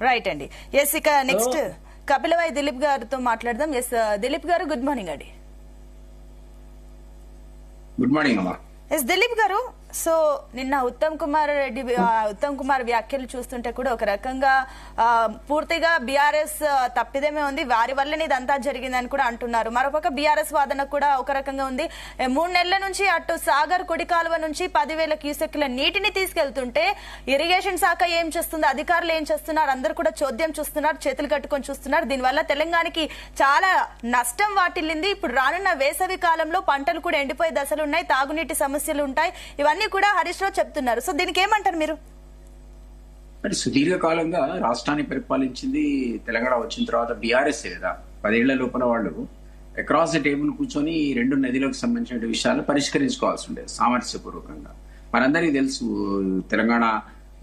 Right అండి. Yes, ఇక next Kapilavai Dilip గారితో మాట్లాడదాం. ఎస్ దిలీప్ గారు, గుడ్ మార్నింగ్ అండి. గుడ్ మార్నింగ్ అమ్మా. ఎస్ దిలీప్ గారు, సో నిన్న ఉత్తమ్ కుమార్ వ్యాఖ్యలు చూస్తుంటే కూడా ఒక రకంగా పూర్తిగా బీఆర్ఎస్ తప్పిదమే ఉంది, వారి వల్లనే ఇదంతా జరిగిందని కూడా అంటున్నారు. మరోపక్క బీఆర్ఎస్ వాదన కూడా ఒక రకంగా ఉంది. 3 నెలల నుంచి అటు సాగర్ కుడి కాలువ నుంచి 10,000 క్యూసెక్ల నీటిని తీసుకెళ్తుంటే ఇరిగేషన్ శాఖ ఏం చేస్తుంది, అధికారులు ఏం చేస్తున్నారు, అందరూ కూడా చోద్యం చూస్తున్నారు, చేతులు కట్టుకొని చూస్తున్నారు. దీనివల్ల తెలంగాణకి చాలా నష్టం వాటిల్లింది. ఇప్పుడు రానున్న వేసవి కాలంలో పంటలు కూడా ఎండిపోయే దశలు ఉన్నాయి, తాగునీటి సమస్యలు ఉంటాయి, ఇవన్నీ కూడా హరీష్ రావు చెప్తున్నారు. సో దీనికి ఏమంటారు మీరు? మరి సుదీర్ఘకాలంగా రాష్ట్రాన్ని పరిపాలించింది తెలంగాణ వచ్చిన తర్వాత బీఆర్ఎస్ కదా. 10 ఏళ్ల లోపల వాళ్ళు అక్రాస్ ద టేబుల్ కూర్చొని 2 నదులకు సంబంధించిన విషయాలు పరిష్కరించుకోవాల్సి ఉండేది సామరస్యపూర్వకంగా. మనందరికీ తెలుసు, తెలంగాణ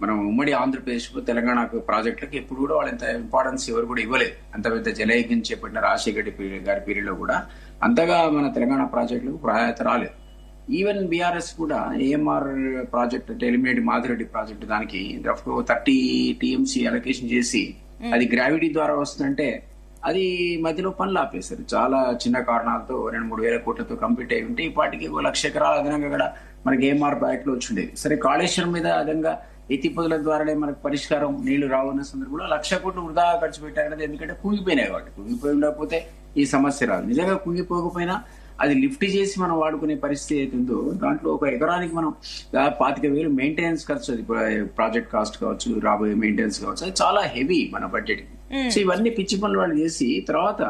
మనం ఉమ్మడి ఆంధ్రప్రదేశ్ తెలంగాణ ప్రాజెక్టులకు ఎప్పుడు కూడా వాళ్ళు ఎంత ఇంపార్టెన్స్ ఎవరు కూడా ఇవ్వలేదు. అంత పెద్ద జలయజ్ఞం చేపట్టిన రాజశేఖర గారి పీరియడ్ లో కూడా అంతగా మన తెలంగాణ ప్రాజెక్టులకు ప్రాధాన్యత రాలేదు. ఈవెన్ బీఆర్ఎస్ కూడా ఏఎంఆర్ ప్రాజెక్ట్ అంటే ఎలిమినేట్ మాధురెడ్డి ప్రాజెక్ట్ దానికి 30 టీఎంసీ అలొకేషన్ చేసి అది గ్రావిటీ ద్వారా వస్తుందంటే అది మధ్యలో పనులు ఆపేశారు. చాలా చిన్న కారణాలతో 2-3 వేల కోట్లతో కంప్లీట్ అయి ఉంటే ఈ పాటికి 1,00,000 ఎకరాల అదనంగా కూడా మనకి ఏఎంఆర్ ప్రాజెక్ట్ లో వచ్చిండేది. సరే, కాళేశ్వరం మీద అదనంగా ఎత్తిపోతుల ద్వారానే మనకు పరిష్కారం, నీళ్లు రావున్న సందర్భంలో 1,00,000 కోట్లు వృధా ఖర్చు పెట్టారనేది. ఎందుకంటే కుంగిపోయినాయి కాబట్టి, కుంగిపోయి ఉండకపోతే ఈ సమస్య రాదు. నిజంగా కుంగిపోకపోయినా అది లిఫ్ట్ చేసి మనం వాడుకునే పరిస్థితి అవుతుందో దాంట్లో ఒక ఎకరానికి మనం 25,000 మెయింటెనెన్స్ ఖర్చు, అది ప్రాజెక్ట్ కాస్ట్ కావచ్చు, రాబోయే మెయింటెనెన్స్ కావచ్చు, అది చాలా హెవీ మన బడ్జెట్. సో ఇవన్నీ పిచ్చి పనులు వాళ్ళు చేసి తర్వాత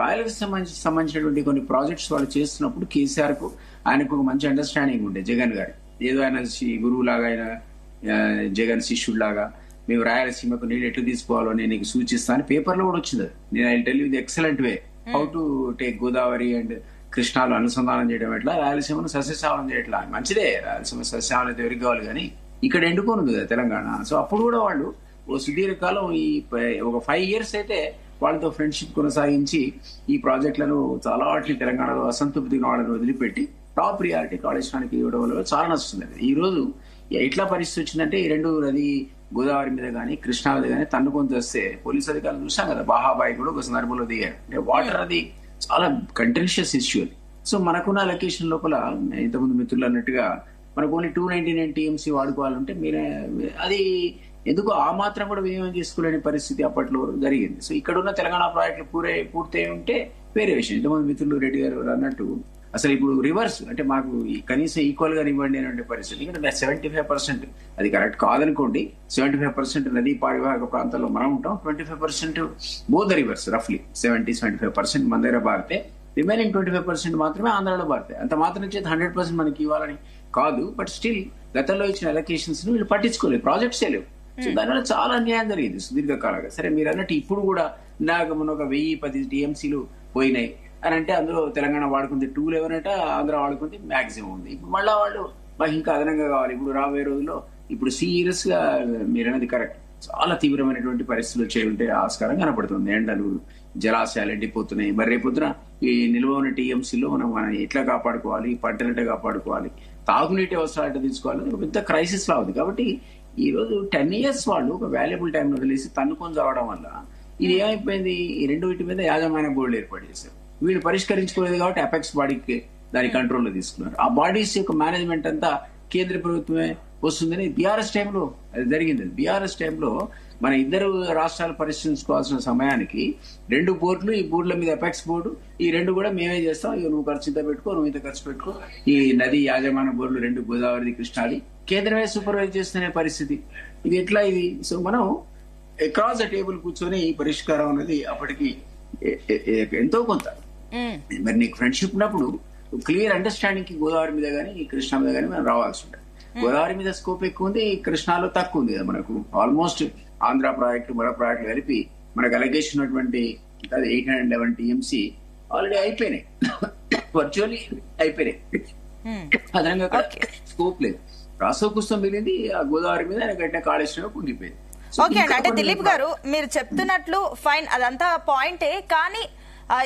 రాయలసీమ సంబంధించినటువంటి కొన్ని ప్రాజెక్ట్స్ వాళ్ళు చేస్తున్నప్పుడు కేసీఆర్ కు ఆయనకు ఒక మంచి అండర్స్టాండింగ్ ఉండే జగన్ గారి. ఏదో ఆయన గురువు లాగా, ఆయన జగన్ శిష్యుడిలాగా మేము రాయలసీమకు నీళ్ళు ఎట్లు తీసుకోవాలో నేను నీకు సూచిస్తాను, పేపర్లో కూడా వచ్చింది. నేను I tell you the excellent way how to take Godavari and కృష్ణాలు అనుసంధానం చేయడం ఎట్లా, రాయలసీమను సస్యశ్యామలం చేయట్లా. మంచిదే, రాయలసీమ సస్యశ్యామలం అయితే ఎవరికి కావాలి, కానీ ఇక్కడ ఎండుకోను కదా తెలంగాణ. సో అప్పుడు కూడా వాళ్ళు ఓ సుదీర్ఘకాలం ఈ ఒక 5 years అయితే వాళ్ళతో ఫ్రెండ్షిప్ కొనసాగించి ఈ ప్రాజెక్టులను చాలా వాటిని తెలంగాణలో అసంతృప్తిగా వాళ్ళని వదిలిపెట్టి టాప్ ప్రియారిటీ కాళేశ్వరానికి ఇవ్వడం వల్ల చాలా నచ్చుతుంది. ఈ రోజు ఎట్లా పరిస్థితి వచ్చిందంటే ఈ 2 నది గోదావరి మీద కానీ కృష్ణా మీద కానీ తన్నుకొని వస్తే పోలీస్ అధికారులు చూసాం కదా, బాహాబాయి కూడా ఒక సందర్భంలో దిగారు. వాటర్ అది చాలా కంటెన్షియస్ ఇష్యూ అది. సో మనకున్న లొకేషన్ లోపల ఇంతకుముందు మిత్రులు అన్నట్టుగా మనకు ఓన్లీ 299 టీఎంసీ వాడుకోవాలంటే మీరే అది ఎందుకు ఆ మాత్రం కూడా వినియోగం చేసుకోలేని పరిస్థితి అప్పట్లో జరిగింది. సో ఇక్కడ ఉన్న తెలంగాణ ప్రాజెక్టులు పూర్తయి ఉంటే వేరే విషయం. ఇంతకుముందు మిత్రులు రెడ్డి గారు అన్నట్టు అసలు ఇప్పుడు రివర్స్ అంటే మాకు కనీసం ఈక్వల్ గా ఇవ్వండి అనే పరిస్థితి. ఎందుకంటే 75% అది కరెక్ట్ కాదనుకోండి, 75% నదీ పరివాహక ప్రాంతాల్లో మనం ఉంటాం, 25% బోత్ రివర్స్, రఫ్లీ 70-75% మన దగ్గర బారితే రిమైనింగ్ 25% మాత్రమే ఆంధ్రాలో బారితాయి. అంత మాత్రం చేతి 100% మనకి ఇవ్వాలని కాదు, బట్ స్టిల్ గతంలో ఇచ్చిన అలొకేషన్స్ వీళ్ళు పట్టించుకోలేదు, ప్రాజెక్ట్సే లేవు. సో దానివల్ల చాలా అన్యాయం జరిగింది సుదీర్ఘకాలంగా. సరే, మీరు అన్నట్టు ఇప్పుడు కూడా ఇందాక మొన్న ఒక 1010 టీఎంసీలు పోయినాయి అని అంటే అందులో తెలంగాణ వాడుకుంటే 211 ఆంధ్ర వాడుకుంటే మాక్సిమం ఉంది. ఇప్పుడు మళ్ళా వాళ్ళు మాకు ఇంకా అదనంగా కావాలి. ఇప్పుడు రాబోయే రోజుల్లో ఇప్పుడు సీరియస్ గా మీరు అనేది కరెక్ట్, చాలా తీవ్రమైనటువంటి పరిస్థితులు వచ్చే ఉంటే ఆస్కారం కనపడుతుంది. ఎండలు, జలాశయాలు ఎండిపోతున్నాయి. మరి రేపొద్దున ఈ నిల్వ ఉన్న టీఎంసీలో మనం ఎట్లా కాపాడుకోవాలి, పంటలు ఎట్లా కాపాడుకోవాలి, తాగునీటి అవసరాలు ఎట్లా తీసుకోవాలి, పెద్ద క్రైసిస్ లా ఉంది. కాబట్టి ఈ రోజు 10 years వాళ్ళు ఒక వాల్యుబుల్ టైం వదిలేసి తన్నుకొని చావడం వల్ల ఇది ఏమైపోయింది, ఈ 2 వీటి మీద యాజమాన్య బోర్డులు ఏర్పాటు చేశారు. వీళ్ళు పరిష్కరించుకోలేదు కాబట్టి అపెక్స్ బాడీకి దాని కంట్రోల్లో తీసుకున్నారు. ఆ బాడీస్ యొక్క మేనేజ్మెంట్ అంతా కేంద్ర ప్రభుత్వమే వస్తుందని బీఆర్ఎస్ టైంలో అది జరిగింది. బీఆర్ఎస్ టైంలో మన 2 రాష్ట్రాలు పరిష్కరించుకోవాల్సిన సమయానికి 2 బోర్డులు, ఈ బోర్డుల మీద అపెక్స్ బోర్డు, ఈ 2 కూడా మేమే చేస్తాం, ఇక నువ్వు ఖర్చు ఇంత పెట్టుకో, నువ్వు ఇంత ఖర్చు పెట్టుకో. ఈ నది యాజమాన్య బోర్డులు 2 గోదావరి, కృష్ణాది కేంద్రమే సూపర్వైజ్ చేస్తున్న పరిస్థితి. ఇది ఎట్లా ఇది? సో మనం అక్రాస్ ద టేబుల్ కూర్చొని ఈ పరిష్కారం అనేది అప్పటికి ఎంతో కొంత, మరి నీకు ఫ్రెండ్షిప్ ఉన్నప్పుడు క్లియర్ అండర్స్టాండింగ్ కి గోదావరి మీద కానీ కృష్ణా మీద కానీ మనం రావాల్సి ఉంటుంది. గోదావరి మీద స్కోప్ ఎక్కువ ఉంది, కృష్ణాలో తక్కువ ఉంది కదా. మనకు ఆల్మోస్ట్ ఆంధ్ర ప్రాజెక్టు మరో ప్రాజెక్టు కలిపి మనకు అలగేషన్ ఉన్నటువంటి 811 టీఎంసీ ఆల్రెడీ అయిపోయినాయి, వర్చువల్లీ అయిపోయినాయి. అదనంగా స్కోప్ లేదు. రాసో కుస్తం మిగిలింది ఆ గోదావరి మీద కట్టిన కాళేశ్వరం కుంగిపోయింది. ఓకే అండి, అంటే దిలీప్ గారు మీరు చెప్తున్నట్లు ఫైన్, అదంతా పాయింటే, కానీ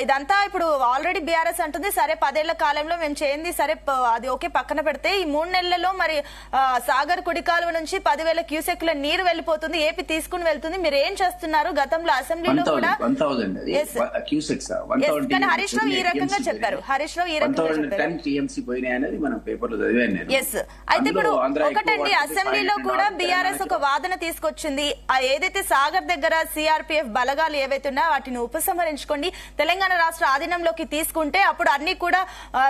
ఇదంతా ఇప్పుడు ఆల్రెడీ బీఆర్ఎస్ అంటుంది సరే 10 ఏళ్ల కాలంలో మేము చేయింది సరే అది ఓకే పక్కన పెడితే ఈ 3 నెలలలో మరి సాగర్ కుడికాలువ నుంచి 10,000 క్యూసెక్ల నీరు వెళ్ళిపోతుంది, ఏపీ తీసుకుని వెళ్తుంది, మీరు ఏం చేస్తున్నారు? గతంలో అసెంబ్లీలో కూడా హరీష్ రావు ఈ రకంగా చెప్పారు. అయితే ఇప్పుడు ఒకటండి, అసెంబ్లీలో కూడా బీఆర్ఎస్ ఒక వాదన తీసుకొచ్చింది, ఏదైతే సాగర్ దగ్గర సిఆర్పిఎఫ్ బలగాలు ఏవైతే ఉన్నాయో వాటిని ఉపసంహరించుకోండి, తెలంగాణ రాష్ట్ర ఆధీనంలోకి తీసుకుంటే అప్పుడు అన్ని కూడా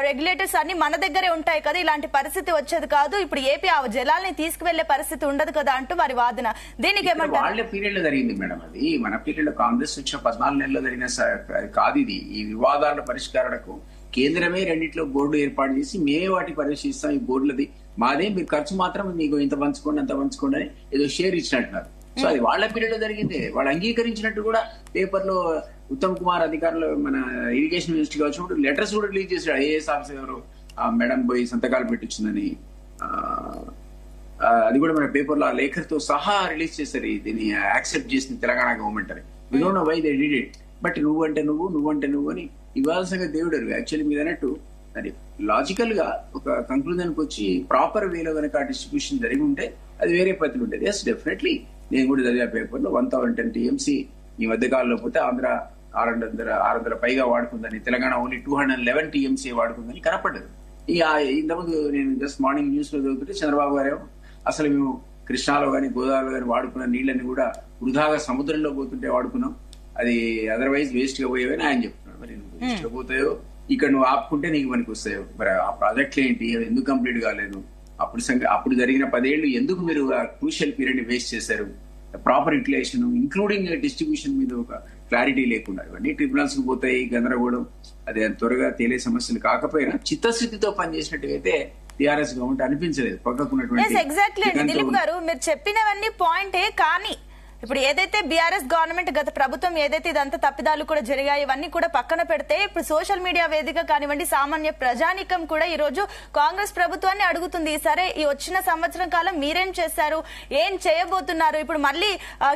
రెగ్యులేటర్స్ అన్ని మన దగ్గరే ఉంటాయి కదా, ఇలాంటి పరిస్థితి వచ్చేది కాదు, ఇప్పుడు ఏపీ ఆ జలాల్ని తీసుకువెళ్లే పరిస్థితి ఉండదు కదా అంటూ వారి వాదన. దీనికి ఏమంటారు? వాళ్ళ పీరియడ్ లో జరిగింది మేడం, అది మన పీరియడ్ లో కాంగ్రెస్ వచ్చిన 14 నెలల్లో జరిగిన కాదు ఇది. ఈ వివాదాల పరిష్కారణకు కేంద్రమే రెండిట్లో బోర్డు ఏర్పాటు చేసి మేమే వాటి పరిశీలిస్తాం, ఈ బోర్డులది మాదే, మీరు ఖర్చు మాత్రం మీకు ఇంత పంచుకోండి అంత పంచుకోండి అని ఏదో షేర్ ఇచ్చినట్టున్నారు. సో అది వాళ్ళ పీరియడ్ లో జరిగింది, వాళ్ళు అంగీకరించినట్టు కూడా పేపర్ లో ఉత్తమ్ కుమార్ అధికారులు మన ఇరిగేషన్ మినిస్టర్ వచ్చినప్పుడు లెటర్స్ కూడా రిలీజ్ చేశాడు. ఐఏఎస్ ఆఫీసర్ ఎవరు మేడం పోయి సంతకాలు పెట్టించిందని, అది కూడా మన పేపర్ లో లేఖతో సహా రిలీజ్ చేశారు. దీన్ని యాక్సెప్ట్ చేసింది తెలంగాణ గవర్నమెంట్ అని. We don't know why they did it, but నువ్వంటే నువ్వు అని ఇవ్వాల్సిన దేవుడు. యాక్చువల్లీ మీరు అన్నట్టు అది లాజికల్ గా ఒక కంక్లూజన్ కి వచ్చి ప్రాపర్ వేలో కనుక డిస్ట్రిబ్యూషన్ జరిగి ఉంటే అది వేరే పద్ధతి ఉండేది. ఎస్ డెఫినెట్లీ నేను కూడా చదివే పేపర్ లో 1010 TMC ఈ మధ్య కాలంలో పోతే ఆంధ్ర 600 పైగా వాడుకుందని, తెలంగాణ ఓన్లీ 211 TMC వాడుకుందని కనపడ్డది. ఇంతకుముందు నేను జస్ట్ మార్నింగ్ న్యూస్ లో చదువుతుంటే చంద్రబాబు గారు అసలు మేము కృష్ణాలో కానీ గోదావరిలో కానీ వాడుకున్న నీళ్ళని కూడా వృధాగా సముద్రంలో పోతుంటే వాడుకున్నాం, అది అదర్వైజ్ వేస్ట్ గా పోయేవని ఆయన చెప్తున్నాడు. మరి నువ్వు వేస్ట్ గా పోతాయో ఇక్కడ నువ్వు ఆపుకుంటే నీకు మనకి వస్తాయో, మరి ఆ ప్రాజెక్టులు ఏంటి, అది ఎందుకు కంప్లీట్ కాలేదు, అప్పుడు జరిగిన 10 ఏళ్లు ఎందుకు మీరు ఆ క్రూషియల్ పీరియడ్ ని వేస్ట్ చేశారు, ప్రాపర్ యూటిలైజేషన్ ఇంక్లూడింగ్ డిస్ట్రిబ్యూషన్ మీద ఒక క్లారిటీ లేకుండా ఇవన్నీ ట్రిబ్యునల్స్ కు పోతాయి, గందరగోళం. అది త్వరగా తేలే సమస్యలు కాకపోయినా చిత్తశుద్ధితో పనిచేసినట్టుగైతే టీఆర్ఎస్ గవర్నమెంట్ అనిపించలేదు. పక్కకున్నటువంటి ఎగ్జాక్ట్లీ దిలీప్ గారు మీరు చెప్పినవన్నీ పాయింటే, కానీ ఇప్పుడు ఏదైతే బీఆర్ఎస్ గవర్నమెంట్ గత ప్రభుత్వం ఏదైతే ఇదంతా తప్పిదాలు కూడా జరిగాయి ఇవన్నీ కూడా పక్కన పెడితే ఇప్పుడు సోషల్ మీడియా వేదిక కానివ్వండి సామాన్య ప్రజానికం కూడా ఈ రోజు కాంగ్రెస్ ప్రభుత్వాన్ని అడుగుతుంది, సరే ఈ వచ్చిన సంవత్సరం కాలం మీరేం చేశారు, ఏం చేయబోతున్నారు, ఇప్పుడు మళ్ళీ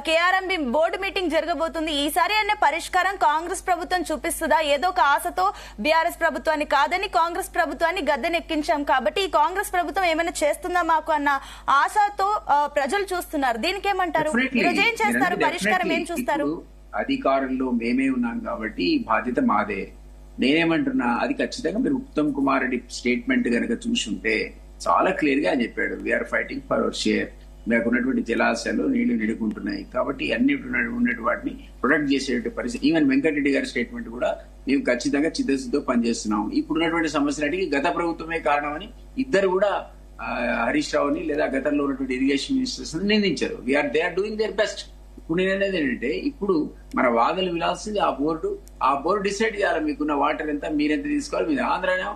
కేఆర్ఎంబి బోర్డు మీటింగ్ జరగబోతుంది, ఈసారి అనే పరిష్కారం కాంగ్రెస్ ప్రభుత్వం చూపిస్తుందా? ఏదో ఒక ఆశతో బీఆర్ఎస్ ప్రభుత్వాన్ని కాదని కాంగ్రెస్ ప్రభుత్వాన్ని గద్దెనెక్కించాం కాబట్టి ఈ కాంగ్రెస్ ప్రభుత్వం ఏమైనా చేస్తుందా మాకు అన్న ఆశతో ప్రజలు చూస్తున్నారు. దీనికి ఏమంటారు? ఈరోజు ఏం చేస్తారు, పరిష్కారం ఏం చూస్తారు? అధికారంలో మేమే ఉన్నాం కాబట్టి ఈ బాధ్యత మాదే. నేనేమంటున్నా, అది ఖచ్చితంగా మీరు ఉత్తమ్ కుమార్ రెడ్డి స్టేట్మెంట్ కనుక చూసుంటే చాలా క్లియర్ గా ఆయన చెప్పాడు, we are fighting for our share, మాకు ఉన్నటువంటి జలాశయాలు నీళ్లు నిడుకుంటున్నాయి కాబట్టి అన్ని ఉన్నటువంటి వాటిని ప్రొటెక్ట్ చేసే పరిస్థితి. ఈవెన్ వెంకటరెడ్డి గారి స్టేట్మెంట్ కూడా మేము ఖచ్చితంగా చిత్తశుద్ధితో పనిచేస్తున్నాం, ఇప్పుడున్నటువంటి సమస్యలకి గత ప్రభుత్వమే కారణమని ఇద్దరు కూడా హరీష్ రావుని లేదా గతంలో ఉన్నటువంటి ఇరిగేషన్ మినిస్టర్స్ నిందించారు. They are doing their best. ఇప్పుడు నేను అనేది ఏంటంటే, ఇప్పుడు మన వాదనలు విలాల్సింది ఆ బోర్డు డిసైడ్ చేయాలి, మీకున్న వాటర్ ఎంత, మీరెంత తీసుకోవాలి. మీరు ఆంధ్రనేమో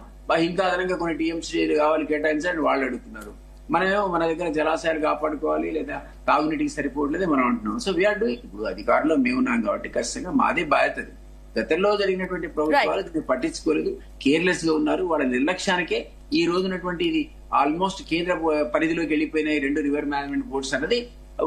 ఇంకా అదనంగా కొన్ని టీఎంసీ కావాలి కేటాయించాలని వాళ్ళు అడుగుతున్నారు, మనమేమో మన దగ్గర జలాశయాలు కాపాడుకోవాలి లేదా తాగునీటికి సరిపోవట్లేదే మనం అంటున్నాం. సో వీఆర్ డూయింగ్, ఇప్పుడు అధికారంలో మేము ఉన్నాం కాబట్టి ఖచ్చితంగా మాదే బాధ్యత. గతంలో జరిగినటువంటి ప్రభుత్వాలు దీన్ని పట్టించుకోలేదు, కేర్లెస్ గా ఉన్నారు. వాళ్ళ నిర్లక్ష్యానికే ఈ రోజు ఉన్నటువంటి ఇది ఆల్మోస్ట్ కేంద్ర పరిధిలోకి వెళ్ళిపోయినాయి 2 రివర్ మేనేజ్మెంట్ బోర్డ్స్ అన్నది.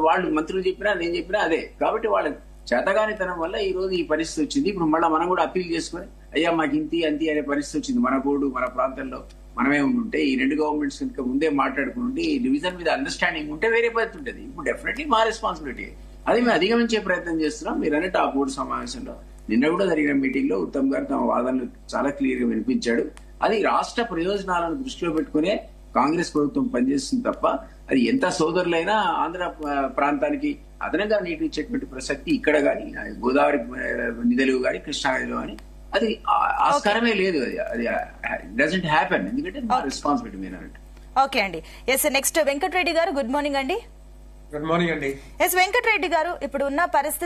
వాళ్ళు మంత్రులు చెప్పినా నేను చెప్పినా అదే. కాబట్టి వాళ్ళ చేతగానితనం వల్ల ఈ రోజు ఈ పరిస్థితి వచ్చింది. ఇప్పుడు మళ్ళీ మనం కూడా అప్పీల్ చేసుకుని అయ్యా మాకు ఇంతి అంతి అనే పరిస్థితి వచ్చింది. మన బోర్డు మన ప్రాంతంలో మనమే ఉంటే ఈ 2 గవర్నమెంట్స్ కనుక ముందే మాట్లాడుకుంటే ఈ డివిజన్ మీద అండర్స్టాండింగ్ ఉంటే వేరే పద్ధతి ఉంటుంది. ఇప్పుడు డెఫినెట్లీ మా రెస్పాన్సిబిలిటీ, అది మేము అధిగమించే ప్రయత్నం చేస్తున్నాం. మీరు అన్నట్టు ఆ బోర్డు సమావేశంలో నిన్న కూడా జరిగిన మీటింగ్ లో ఉత్తమ్ గారు తమ వాదనలు చాలా క్లియర్ గా వినిపించాడు. అది రాష్ట్ర ప్రయోజనాలను దృష్టిలో పెట్టుకునే కాంగ్రెస్ ప్రభుత్వం పనిచేస్తుంది తప్ప అది ఎంత సోదరులైనా ఆంధ్ర ప్రాంతానికి అదనంగా నీటి ఇచ్చేటువంటి ప్రసక్తి ఇక్కడ గాని గోదావరి నిధులు గాని కృష్ణా నదిలో గాని అది ఆస్కారమే లేదు. అది డజంట్ హ్యాపెన్, ఎందుకంటే రెస్పాన్సిబిలిటీ మీద. ఓకే అండి. ఎస్, నెక్స్ట్ వెంకటరెడ్డి గారు, గుడ్ మార్నింగ్ అండి. గుడ్ మార్నింగ్ అండి. ఎస్ వెంకటరెడ్డి గారు, ఇప్పుడు ఉన్న పరిస్థితి